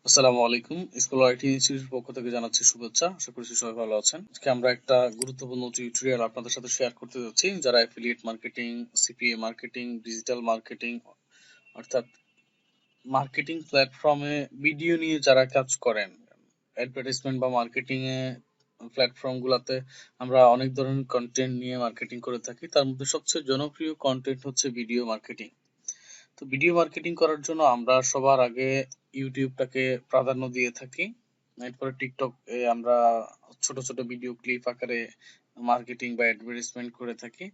আসসালামু আলাইকুম। School IT ইনস্টিটিউটের পক্ষ থেকে জানাচ্ছি শুভেচ্ছা। আশা করছি সবাই ভালো আছেন। আজকে আমরা একটা গুরুত্বপূর্ণ টিউটোরিয়াল আপনাদের সাথে শেয়ার করতে যাচ্ছি। যারা affiliate marketing, CPA marketing, digital marketing অর্থাৎ মার্কেটিং প্ল্যাটফর্মে ভিডিও নিয়ে যারা কাজ করেন, অ্যাডভার্টাইজমেন্ট বা মার্কেটিং এ প্ল্যাটফর্ম গুলাতে আমরা অনেক ধরনের কন্টেন্ট নিয়ে মার্কেটিং করে থাকি। তার মধ্যে সবচেয়ে জনপ্রিয় কন্টেন্ট হচ্ছে ভিডিও মার্কেটিং। তো ভিডিও মার্কেটিং করার জন্য আমরা সবার আগে ইউটিউবটাকে প্রাধান্য দিয়ে থাকি। এরপরে টিকটক এ আমরা ছোট ছোট ভিডিও ক্লিপ আকারে মার্কেটিং বা অ্যাডভার্টাইজমেন্ট করে থাকি।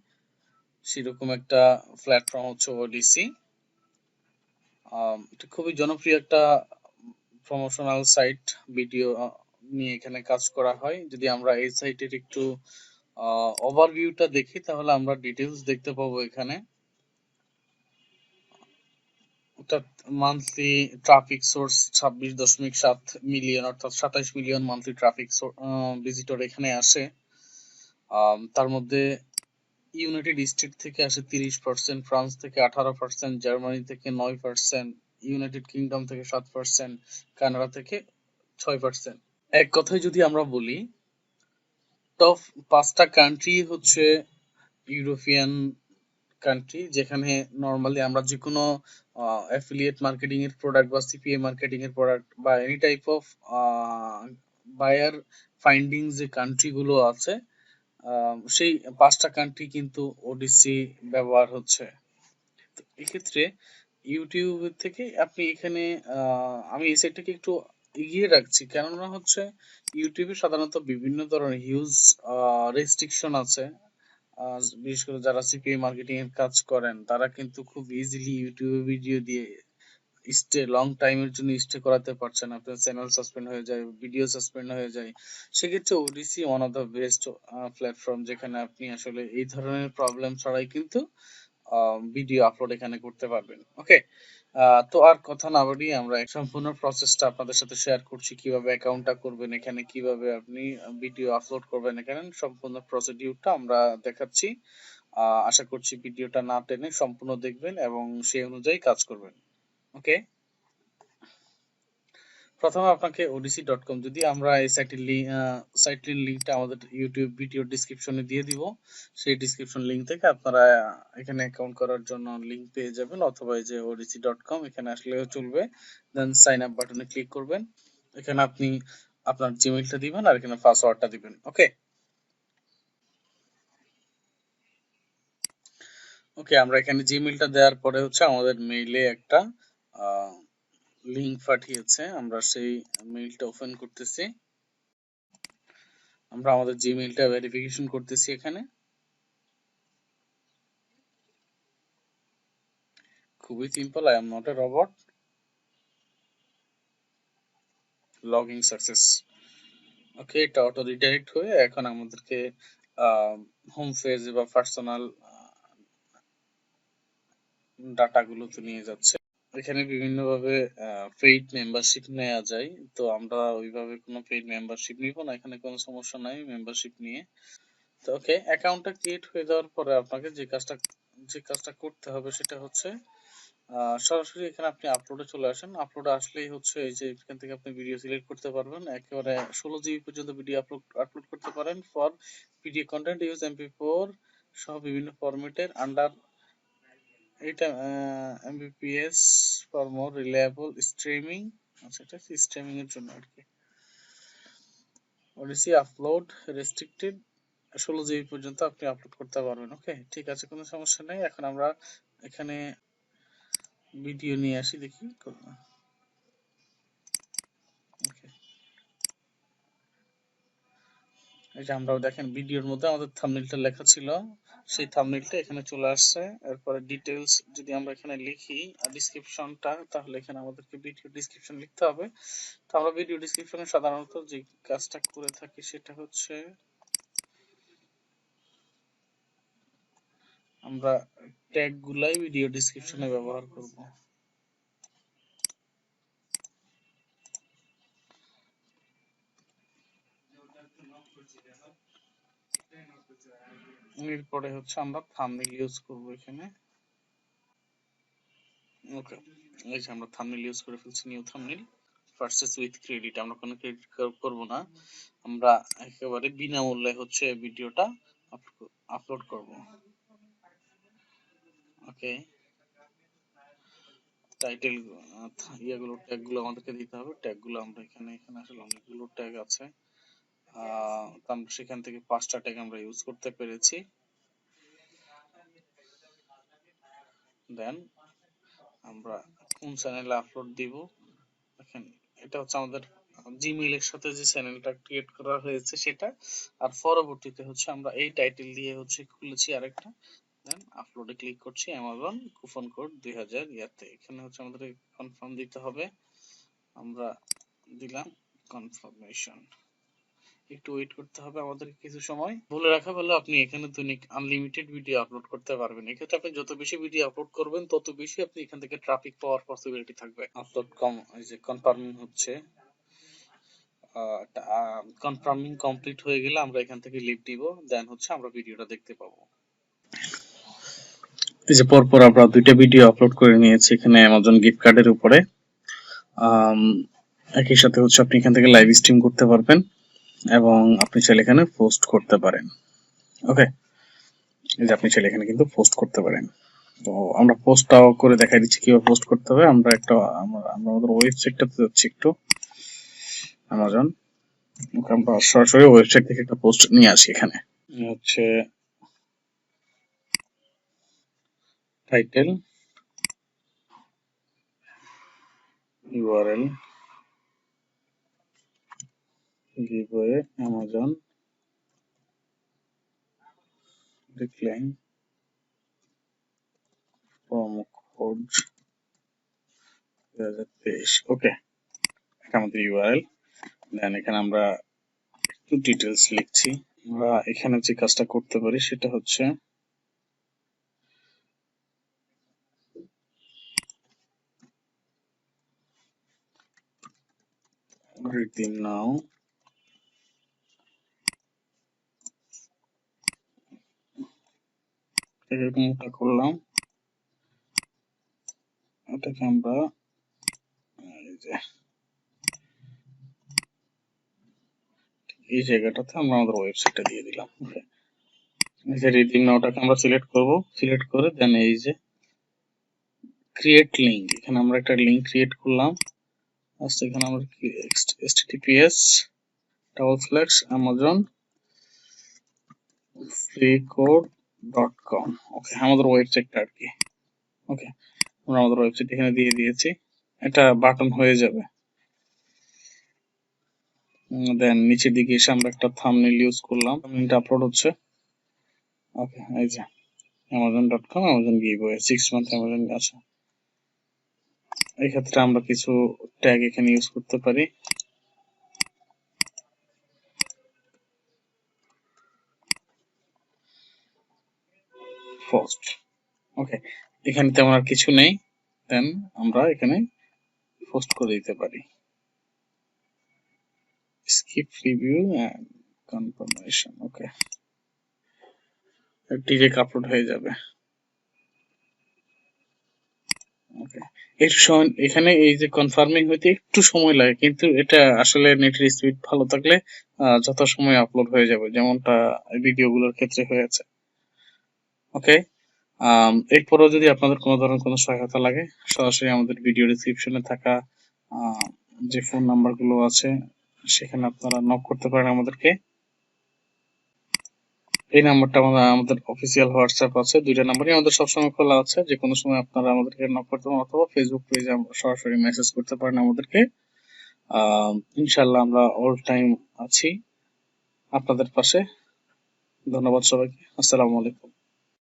সেরকম একটা প্ল্যাটফর্ম হচ্ছে ওডিসি। এটা খুবই জনপ্রিয় একটা প্রমোশনাল সাইট। ভিডিও নিয়ে এখানে কাজ করা হয়। যদি আমরা এই সাইটের একটু ওভারভিউটা দেখি তাহলে আমরা ডিটেলস দেখতে পাবো এখানে। অর্থাৎ মান্থলি ট্রাফিক সোর্স 26.7 মিলিয়ন অর্থাৎ 27 মিলিয়ন মান্থলি ট্রাফিক ভিজিটর এখানে আসে। তার মধ্যে ইউনাইটেড স্টেট থেকে আসে 30%, ফ্রান্স থেকে 18%, জার্মানি থেকে 9%, ইউনাইটেড কিংডম থেকে 7%, কানাডা থেকে 6%। এক কথায় যদি আমরা বলি, টপ 5টা কান্ট্রি হচ্ছে ইউরোপিয়ান কান্ট্রি, যেখানে নরমালি আমরা যে কোনো অ্যাফিলিয়েট মার্কেটিং এর প্রোডাক্ট বা সিপিএ মার্কেটিং এর প্রোডাক্ট বা any type of buyer finding যে কান্ট্রি গুলো আছে, সেই 5টা কান্ট্রি কিন্তু ওডিসি ব্যবহার হচ্ছে। তো এক্ষেত্রে ইউটিউব থেকে আপনি এখানে আমি এই সাইটটাকে একটু এগিয়ে রাখছি, কেননা হচ্ছে ইউটিউবে সাধারণত বিভিন্ন ধরনের হিউজ রেস্ট্রিকশন আছে। বিশেষ করে যারা সিপিএ মার্কেটিং এর কাজ করেন তারা কিন্তু খুব ইজিলি ইউটিউবে ভিডিও দিয়ে লং টাইমের জন্য স্টে করাতে পারছেন। আপনার চ্যানেল সাসপেন্ড হয়ে যায়, ভিডিও সাসপেন্ড হয়ে যায়। সেক্ষেত্রে ওডিসি one of the best platform, যেখানে আপনি আসলে এই ধরনের প্রবলেম ছাড়াই কিন্তু ভিডিও আপলোড এখানে করতে পারবেন। ওকে, তো আর কথা না বাড়িয়ে আমরা সম্পূর্ণ প্রসেসটা আপনাদের সাথে শেয়ার করছি। কিভাবে অ্যাকাউন্টটা করবেন এখানে, কিভাবে আপনি ভিডিও আপলোড করবেন এখানে, সম্পূর্ণ প্রসিডিউরটা আমরা দেখাচ্ছি। আশা করছি ভিডিওটা না টেনে সম্পূর্ণ দেখবেন এবং সেই অনুযায়ী কাজ করবেন। ওকে, প্রথমে আপনাকে odc.com, যদি আমরা এই সাইটটির লিঙ্কটা আমাদের ইউটিউব ভিডিও ডিসক্রিপশনে দিয়ে দিব, সেই ডিসক্রিপশন লিঙ্ক থেকে আপনারা এখানে অ্যাকাউন্ট করার জন্য লিঙ্ক পেয়ে যাবেন, অথবা এই যে odc.com এখানে আসলেও চলবে। দেন সাইন আপ বাটনে ক্লিক করবেন। এখানে আপনি আপনার জিমেইলটা দিবেন আর এখানে পাসওয়ার্ডটা দিবেন। ওকে ওকে আমরা এখানে জিমেইলটা দেওয়ার পরে হচ্ছে আমাদের মেইলে একটা লিঙ্ক পাঠিয়েছে, আমরা সেই মেইলটা ওপেন করতেছি। আমরা আমাদের জিমেইলটা ভেরিফিকেশন করতেছি এখানে। খুবই simple, I am not a robot. Login success. Okay, এটা অটো রিডাইরেক্ট হয়ে এখন আমাদেরকে হোম পেজ বা পার্সোনাল ডাটাগুলোতে নিয়ে যাচ্ছে। এখানে বিভিন্নভাবে পেইড মেম্বারশিপ নেওয়া যায়। তো আমরা ওইভাবে কোনো পেইড মেম্বারশিপ নিব না, এখানে কোনো সমস্যা নাই মেম্বারশিপ নিয়ে। তো ওকে, অ্যাকাউন্টটা ক্রিয়েট হয়ে যাওয়ার পরে আপনাকে যে কাজটা করতে হবে সেটা হচ্ছে সরাসরি এখানে আপনি আপলোডে চলে আসেন। আপলোডে আসলেই হচ্ছে এই যে এখান থেকে আপনি ভিডিও সিলেক্ট করতে পারবেন। একেবারে 16 জিবি পর্যন্ত ভিডিও আপলোড করতে পারেন। ফর পিডিএফ কন্টেন্ট ইউজ এমপি4 সহ বিভিন্ন ফরম্যাটের আন্ডার এটা Mbps for more reliable streaming. আচ্ছা, এটা স্ট্রিমিং এর জন্য আর কি। ওডিসি আপলোড রেস্ট্রিক্টেড, 16 জিবি পর্যন্ত আপনি আপলোড করতে পারবেন। ওকে, ঠিক আছে, কোনো সমস্যা নেই। এখন আমরা এখানে ভিডিও নিয়ে আসি, দেখি। ওকে, এই যে আমরাও দেখেন ভিডিওর মধ্যে আমাদের থাম্বনেইলটা লেখা ছিল, সেই থাম্বনেইলটা এখানে চলে আসছে। এরপরে ডিটেইলস যদি আমরা এখানে লিখি ডেসক্রিপশনটা, তাহলে এখানে আমাদেরকে ভিডিও ডেসক্রিপশন লিখতে হবে। তো আমরা ভিডিও ডেসক্রিপশনে সাধারণত যে কাজটা করে থাকি সেটা হচ্ছে আমরা ট্যাগ গুলাই ভিডিও ডেসক্রিপশনে ব্যবহার করব। এরপরে হচ্ছে আমরা থাম্বনেইল ইউজ করব এখানে। ওকে, এই যে আমরা থাম্বনেইল ইউজ করে ফেলছি, new thumbnail. Purchase with credit, আমরা কোনো ক্রেডিট করব না, আমরা একেবারে বিনামূল্যে হচ্ছে ভিডিওটা আপলোড করব। ওকে, টাইটেল ইয়েগুলো ট্যাগগুলো আমাদেরকে দিতে হবে। ট্যাগগুলো আমরা এখানে আসলে অনেকগুলো ট্যাগ আছে, আমরা সেখান থেকে 5টা ট্যাগ আমরা ইউজ করতে পেরেছি। দেন আমরা কোন চ্যানেলে আপলোড দিব, দেখেন এটা হচ্ছে আমাদের জিমেইলের সাথে যে চ্যানেলটা ক্রিয়েট করা হয়েছে সেটা, আর পরবর্তীতে হচ্ছে আমরা এই টাইটেল দিয়ে হচ্ছে খুলেছি আরেকটা। দেন আপলোডে ক্লিক করছি, অ্যামাজন কুপন কোড 2000 ইয়াতে, এখানে হচ্ছে আমাদের কনফার্ম দিতে হবে। আমরা দিলাম কনফার্মেশন, একটু ওয়েট করতে হবে আমাদের কিছু সময়। বলে রাখা ভালো, আপনি এখানে দৈনিক আনলিমিটেড ভিডিও আপলোড করতে পারবেন। এক্ষেত্রে আপনি যত বেশি ভিডিও আপলোড করবেন তত বেশি আপনি এখান থেকে ট্রাফিক পাওয়ার পসিবিলিটি থাকবে। আপলোড এই যে কনফার্মিং হচ্ছে, কনফার্মিং কমপ্লিট হয়ে গেলে আমরা এখান থেকে লিভ দিব, দেন হচ্ছে আমরা ভিডিওটা দেখতে পাবো। এই যে পরপর আমরা 2টা ভিডিও আপলোড করে নিয়েছি এখানে অ্যামাজন গিফট কার্ডের উপরে। একই সাথে হচ্ছে আপনি এখান থেকে লাইভ স্ট্রিম করতে পারবেন এবং আপনি চাইলে এখানে পোস্ট করতে পারেন। ওকে, এই যে আপনি চাইলে এখানে কিন্তু পোস্ট করতে পারেন। তো আমরা পোস্টটাও করে দেখাই দিচ্ছি কিভাবে পোস্ট করতে হবে। আমরা আমাদের ওয়েবসাইটটাতে যাচ্ছি একটু, অ্যামাজন। আমরা সরাসরি ওয়েবসাইট থেকে একটা পোস্ট নিয়ে আসি। এখানে হচ্ছে title, URL, giveaway, Amazon, decline, promo code 2023। ওকে, এটা আমাদের ইউআরএল। দেন এখানে আমরা একটু ডিটেলস লিখছি। আমরা এখানে যে কাজটা করতে পারি সেটা হচ্ছে redeem now, এরকমটা করলাম। এটাকে আমরা এই জায়গাটাতে আমরা আমাদের ওয়েবসাইটটা দিয়ে দিলাম। ওকে, এই যে রিডিম নাওটাকে আমরা সিলেক্ট করব, সিলেক্ট করে দেন এই যে ক্রিয়েট লিংক, এখানে আমরা একটা লিংক ক্রিয়েট করলাম। আচ্ছা, এখানে আমরা https:/amazon freecode.com। ওকে, আমাদের ওয়েবসাইটটা আর কি। ওকে, আমরা আমাদের ওয়েবসাইট এখানে দিয়ে দিয়েছি, এটা বাটন হয়ে যাবে। দেন নিচের দিকে এসে আমরা একটা থাম্বনেল ইউজ করলাম, থাম্বনেলটা আপলোড হচ্ছে। ওকে, এই যে amazon.com, amazon giveaway 6 month amazon আছে। এই ক্ষেত্রে আমরা কিছু ট্যাগ এখানে ইউজ করতে পারি। পোস্ট, ওকে, এখানে তেমন আর কিছু নেই। দেন আমরা এখানে পোস্ট করে দিতে পারি, skip review and confirmation. Okay, direct upload হয়ে যাবে। ওকে, এখানে এই যে কনফার্মিং হইতে একটু সময় লাগে, কিন্তু এটা আসলে নেটের স্পিড ভালো থাকলে যত সময় আপলোড হয়ে যাবে, যেমনটা ভিডিওগুলোর ক্ষেত্রে হয়েছে। ওকে, এরপরও যদি আপনাদের কোনো ধরনের কোনো সহায়তা লাগে, সরাসরি আমাদের ভিডিও ডেসক্রিপশনে থাকা যে ফোন নাম্বারগুলো আছে সেখানে আপনারা নক করতে পারেন আমাদেরকে। এই নাম্বারটা আমাদের অফিসিয়াল হোয়াটসঅ্যাপ আছে, 2টা নাম্বারই আমাদের সবসময় খোলা আছে, যে কোনো সময় আপনারা আমাদেরকে নক করতে পারেন, অথবা ফেসবুক পেজে সরাসরি মেসেজ করতে পারেন আমাদেরকে। ইনশাল্লাহ আমরা অল টাইম আছি আপনাদের পাশে। ধন্যবাদ সবাইকে, আসসালামু আলাইকুম।